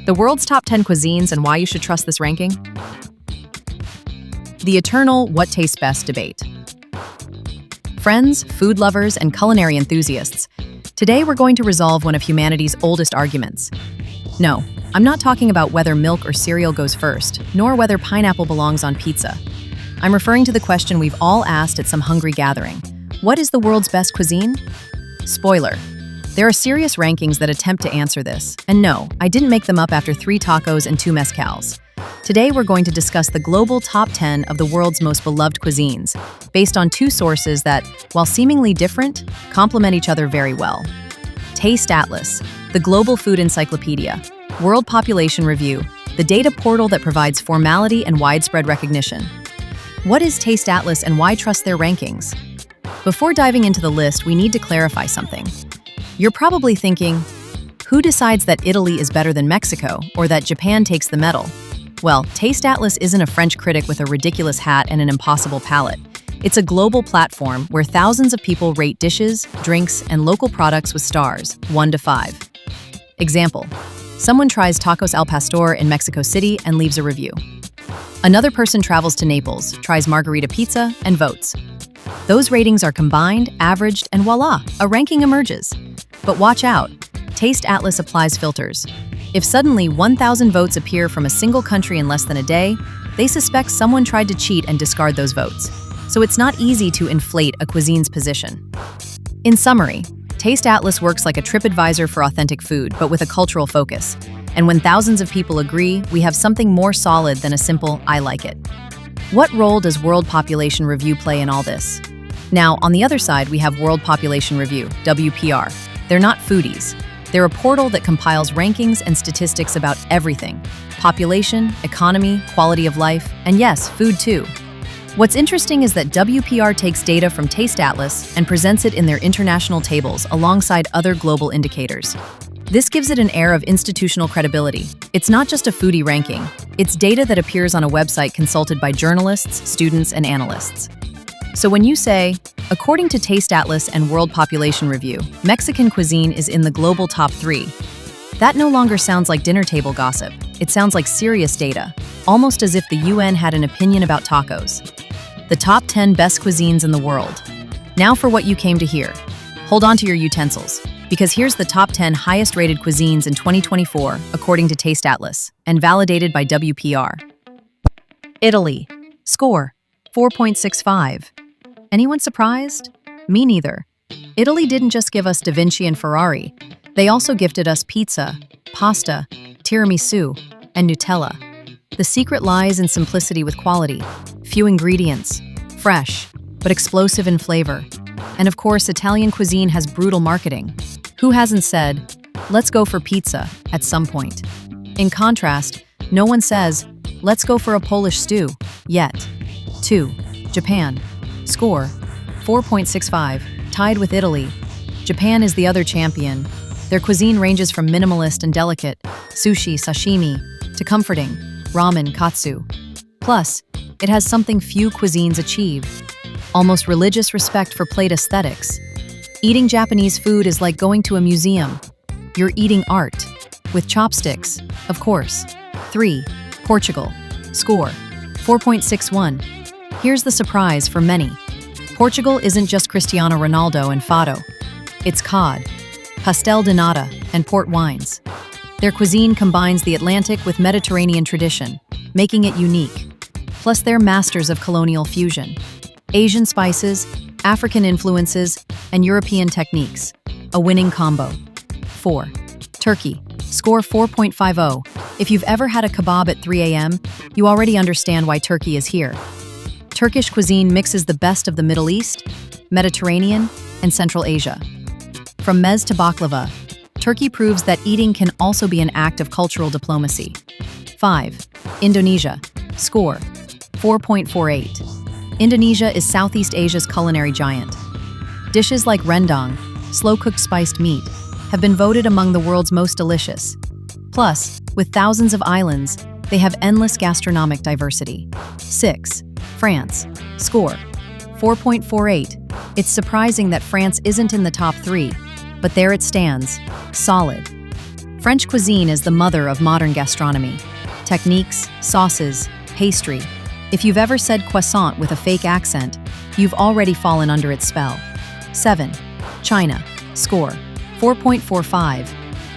The world's top 10 cuisines and why you should trust this ranking? The eternal what tastes best debate. Friends, food lovers, and culinary enthusiasts, today we're going to resolve one of humanity's oldest arguments. No, I'm not talking about whether milk or cereal goes first, nor whether pineapple belongs on pizza. I'm referring to the question we've all asked at some hungry gathering. What is the world's best cuisine? Spoiler. There are serious rankings that attempt to answer this, and no, I didn't make them up after 3 tacos and 2 mezcals. Today we're going to discuss the global top 10 of the world's most beloved cuisines, based on 2 sources that, while seemingly different, complement each other very well. Taste Atlas, the global food encyclopedia, World Population Review, the data portal that provides formality and widespread recognition. What is Taste Atlas and why trust their rankings? Before diving into the list, we need to clarify something. You're probably thinking, who decides that Italy is better than Mexico or that Japan takes the medal? Well, Taste Atlas isn't a French critic with a ridiculous hat and an impossible palate. It's a global platform where thousands of people rate dishes, drinks, and local products with stars, 1 to 5. Example, someone tries tacos al pastor in Mexico City and leaves a review. Another person travels to Naples, tries margarita pizza, and votes. Those ratings are combined, averaged, and voila, a ranking emerges. But watch out, Taste Atlas applies filters. If suddenly 1,000 votes appear from a single country in less than a day, they suspect someone tried to cheat and discard those votes. So it's not easy to inflate a cuisine's position. In summary, Taste Atlas works like a TripAdvisor for authentic food, but with a cultural focus. And when thousands of people agree, we have something more solid than a simple, I like it. What role does World Population Review play in all this? Now, on the other side, we have World Population Review, WPR. They're not foodies. They're a portal that compiles rankings and statistics about everything: population, economy, quality of life, and yes, food too. What's interesting is that WPR takes data from Taste Atlas and presents it in their international tables alongside other global indicators. This gives it an air of institutional credibility. It's not just a foodie ranking. It's data that appears on a website consulted by journalists, students, and analysts. So when you say, according to Taste Atlas and World Population Review, Mexican cuisine is in the global top 3, that no longer sounds like dinner table gossip. It sounds like serious data, almost as if the UN had an opinion about tacos. The top 10 best cuisines in the world. Now for what you came to hear. Hold on to your utensils, because here's the top 10 highest-rated cuisines in 2024, according to Taste Atlas, and validated by WPR. Italy. Score, 4.65. Anyone surprised? Me neither. Italy didn't just give us Da Vinci and Ferrari. They also gifted us pizza, pasta, tiramisu, and Nutella. The secret lies in simplicity with quality. Few ingredients, fresh, but explosive in flavor. And of course, Italian cuisine has brutal marketing. Who hasn't said, let's go for pizza, at some point? In contrast, no one says, let's go for a Polish stew, yet. 2. Japan. Score, 4.65, tied with Italy. Japan is the other champion. Their cuisine ranges from minimalist and delicate, sushi, sashimi, to comforting, ramen, katsu. Plus, it has something few cuisines achieve: almost religious respect for plate aesthetics. Eating Japanese food is like going to a museum. You're eating art, with chopsticks, of course. 3. Portugal. Score, 4.61. Here's the surprise for many. Portugal isn't just Cristiano Ronaldo and fado. It's cod, pastel de nata, and port wines. Their cuisine combines the Atlantic with Mediterranean tradition, making it unique. Plus, they're masters of colonial fusion. Asian spices, African influences, and European techniques. A winning combo. 4. Turkey. Score, 4.50. If you've ever had a kebab at 3 a.m., you already understand why Turkey is here. Turkish cuisine mixes the best of the Middle East, Mediterranean, and Central Asia. From meze to baklava, Turkey proves that eating can also be an act of cultural diplomacy. 5. Indonesia. Score, 4.48. Indonesia is Southeast Asia's culinary giant. Dishes like rendang, slow-cooked spiced meat, have been voted among the world's most delicious. Plus, with thousands of islands, they have endless gastronomic diversity. 6. France. Score, 4.48. It's surprising that France isn't in the top 3, but there it stands, solid. French cuisine is the mother of modern gastronomy. Techniques, sauces, pastry. If you've ever said croissant with a fake accent, you've already fallen under its spell. 7. China. Score: 4.45.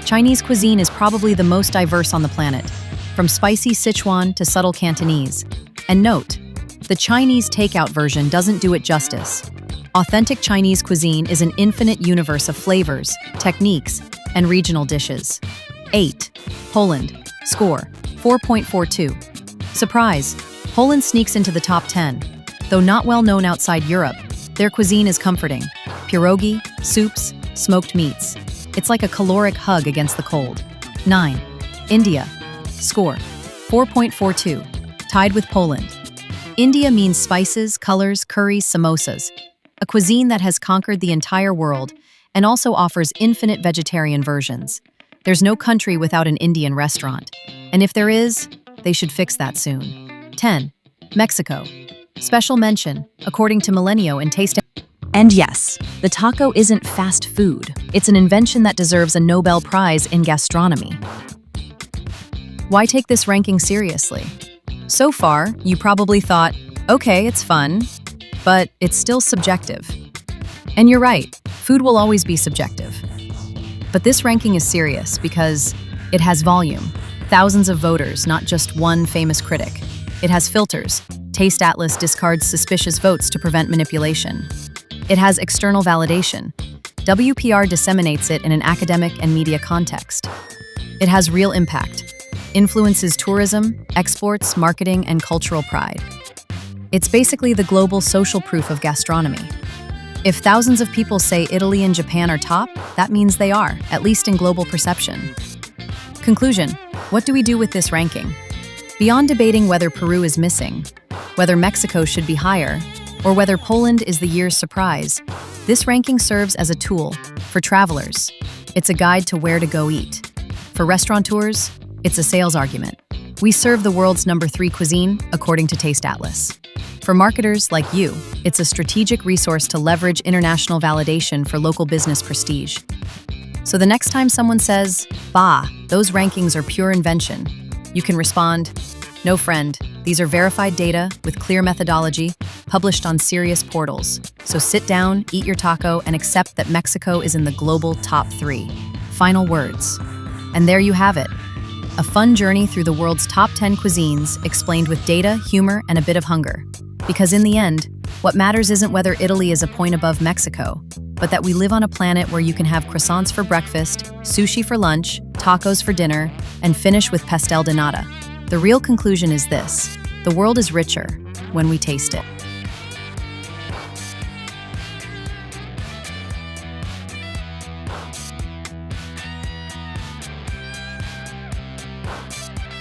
Chinese cuisine is probably the most diverse on the planet, from spicy Sichuan to subtle Cantonese. And note, the Chinese takeout version doesn't do it justice. Authentic Chinese cuisine is an infinite universe of flavors, techniques, and regional dishes. 8. Poland. Score: 4.42. Surprise! Poland sneaks into the top 10. Though not well known outside Europe, their cuisine is comforting. Pierogi, soups, smoked meats. It's like a caloric hug against the cold. 9. India. Score: 4.42. Tied with Poland. India means spices, colors, curries, samosas. A cuisine that has conquered the entire world and also offers infinite vegetarian versions. There's no country without an Indian restaurant. And if there is, they should fix that soon. 10. Mexico. Special mention, according to Millennial and Taste. And yes, the taco isn't fast food. It's an invention that deserves a Nobel Prize in gastronomy. Why take this ranking seriously? So far, you probably thought, okay, it's fun, but it's still subjective. And you're right, food will always be subjective. But this ranking is serious because it has volume, thousands of voters, not just one famous critic. It has filters. Taste Atlas discards suspicious votes to prevent manipulation. It has external validation. WPR disseminates it in an academic and media context. It has real impact. Influences tourism, exports, marketing, and cultural pride. It's basically the global social proof of gastronomy. If thousands of people say Italy and Japan are top, that means they are, at least in global perception. Conclusion: what do we do with this ranking? Beyond debating whether Peru is missing, whether Mexico should be higher, or whether Poland is the year's surprise, this ranking serves as a tool for travelers. It's a guide to where to go eat. For restaurateurs, it's a sales argument. We serve the world's #3 cuisine, according to Taste Atlas. For marketers like you, it's a strategic resource to leverage international validation for local business prestige. So the next time someone says, "Bah, those rankings are pure invention," you can respond, "No, friend, these are verified data with clear methodology, published on serious portals. So sit down, eat your taco, and accept that Mexico is in the global top 3. Final words. And there you have it. A fun journey through the world's top 10 cuisines, explained with data, humor, and a bit of hunger. Because in the end, what matters isn't whether Italy is a point above Mexico, but that we live on a planet where you can have croissants for breakfast, sushi for lunch, tacos for dinner, and finish with pastel de nata. The real conclusion is this: the world is richer when we taste it.